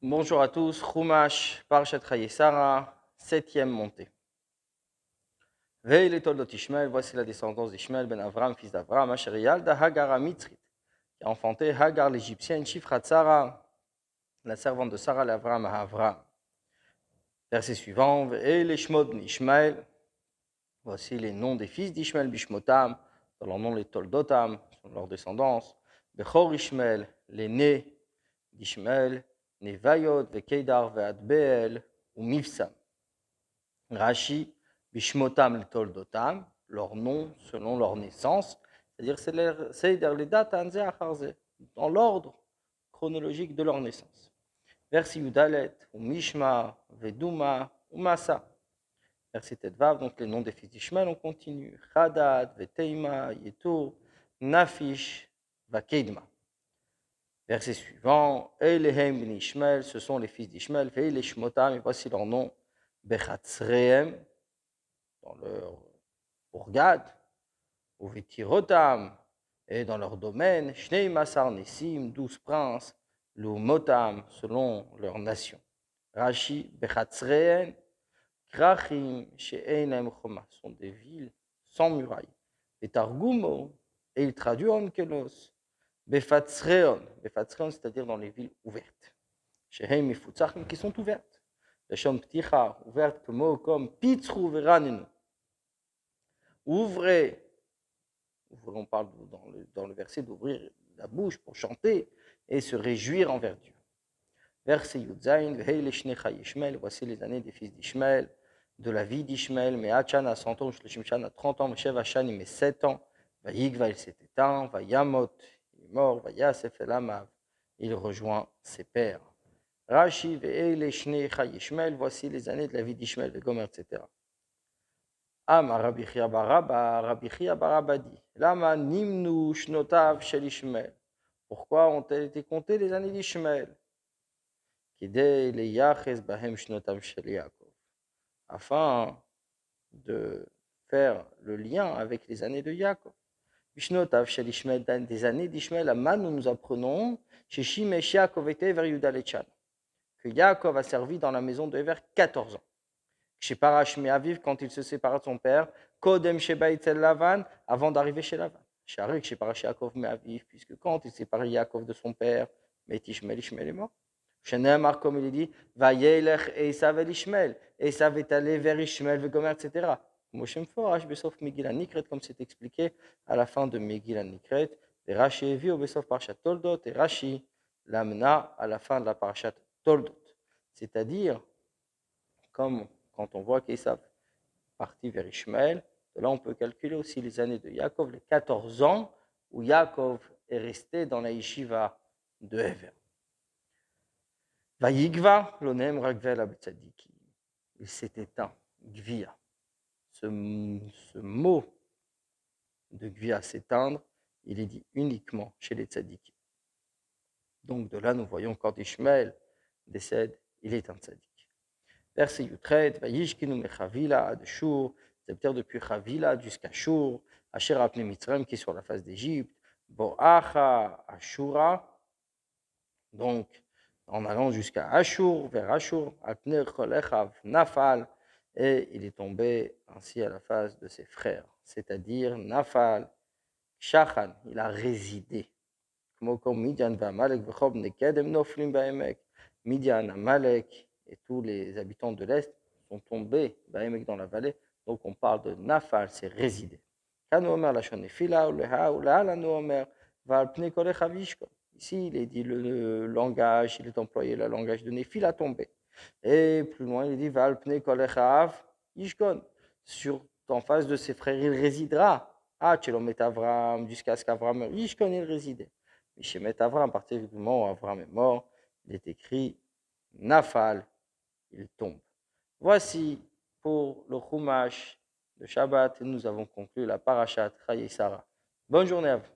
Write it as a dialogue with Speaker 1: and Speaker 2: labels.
Speaker 1: Bonjour à tous, Chumash, Parashat Chayei Sarah, septième montée. Veille les toldot Ishmael, voici la descendance d'Ishmael ben Avram, fils d'Avram, Asher Yalda Hagar Mitzrit, qui a enfanté Hagar l'égyptienne, Shifrat Sarah, la servante de Sarah, l'Avram à Avram. Verset suivant, Veille les Shmod Ishmael, voici les noms des fils d'Ishmael, Bishmotam, dans leur nom les toldotam, sont leur descendance, Bechor Ishmael, les nés d'Ishmael, Nevayot, Vekedar, Veadbeel, ou Mifsam. Rashi, Bishmotam le Toldotam, leur nom selon leur naissance, c'est-à-dire c'est les dates dans l'ordre chronologique de leur naissance. Verset Yudalet, ou Mishma, Veduma, ou Massa. Verset Tedvav, donc les noms des fils d'Ishmael, on continue. Hadad, Veteima, Yetur, Nafish, Vakedma. Verset suivant, Eilehem ben Ishmael, ce sont les fils d'Ishmael, Veile Shmotam, et voici leur nom, Bechatzrehem, dans leur bourgade, ou Vetirotam, et dans leur domaine, Shnei Masar Nessim, 12 princes, Lumotam, selon leur nation. Rashi, Bechatzrehem, Krachim, She'einaim Choma, sont des villes sans murailles. Et Targumo, et il traduit en Kelos, Befatzreon, c'est-à-dire dans les villes ouvertes. Sheheim Mifutzachim, qui sont ouvertes. Lashon Pticha, ouverte comme Pitzru Veranenu. Ouvrez, on parle dans le verset d'ouvrir la bouche pour chanter et se réjouir envers Dieu. Verset Yudzain, Vehei Leshnecha Yishmael, voici les années des fils d'Ishmael, de la vie d'Ishmael, Me'achan à 100 ans, Shleshimchan à 30 ans, Meshev Hachan, il met 7 ans, Vayigva, il s'est éteint, Vayamot, il est mort, Vayasef El Amav, il rejoint ses pères. Rashi, Vehei Leshnecha Yishmael, voici les années de la vie d'Ishmael, de Gomer, etc. Amar Rabbi Chia Barabba dit, Lama Nimnu Shnotav Shel Ishmael. Pourquoi ont-elles été comptées les années d'Ishmael? Afin de faire le lien avec les années de Yaakov. Bishnotav Shel Ishmael, des années d'Ishmael, Aman, nous apprenons chez Shimesh Yaakov était vers Yudalechan, que Yaakov a servi dans la maison de Ever 14 ans. Chez Parash Meaviv, quand il se sépara de son père, Kodem Sheba Itzel Lavan, avant d'arriver chez Lavan. Chez Parash Yaakov Meaviv, puisque quand il séparait Yaakov de son père, mais Ishmael est mort. Shenemar, comme il est dit, Vayelech Esav el Ishmael, Esav est allé vers Ishmael, Vegomer, etc. Moshem Forash, Besof Megillah Nikret, comme c'est expliqué à la fin de Megillah Nikret, et Rashi Evi au Besof Parashat Toldot, et Rashi l'amena à la fin de la Parashat Toldot. C'est-à-dire, comme quand on voit qu'Esav partit vers Ishmael, de là on peut calculer aussi les années de Yaakov, les 14 ans où Yaakov est resté dans la yeshiva de Hever. Vayigva, l'onem ragvel abetsadiki. Il s'est éteint, gvia. Ce mot de gvia, s'éteindre, il est dit uniquement chez les tzadiki. Donc de là, nous voyons quand Ishmael décède, il est un tzadik. Verset Yutret, Vayishkinu mechavila ad Shur, c'est-à-dire depuis Chavila jusqu'à Shur, Asher apne Mitzrayim, qui est sur la face d'Égypte, Boacha Ashura, donc en allant jusqu'à Ashur, vers Ashur, Apne Cholechav Nafal, et il est tombé ainsi à la face de ses frères, c'est-à-dire Nafal, Shachan, il a résidé. Comme Midian Vamalek, Vechob Nekedem Noflim Baemek, Midian, Amalek et tous les habitants de l'Est sont tombés Baemek dans la vallée, donc on parle de Nafal, c'est résidé. Kanu Omer Lachon Nefila, Uleha, Uleha, Omer, Valpne Kolechav Yishkon. Ici, il est dit le langage, il est employé le langage de Néphil a tombé. Et plus loin, il dit Valpne Kolechav Yishkon. En face de ses frères, il résidera. Ah, Tchelomet Avram, jusqu'à ce qu'Avram meure. Yishkon, il résidait. Mais chez Met Avram, à partir du moment où Avram est mort, il est écrit Nafal, il tombe. Voici pour le Chumash de Shabbat, nous avons conclu la Parashat Chayei Sarah. Bonne journée à vous.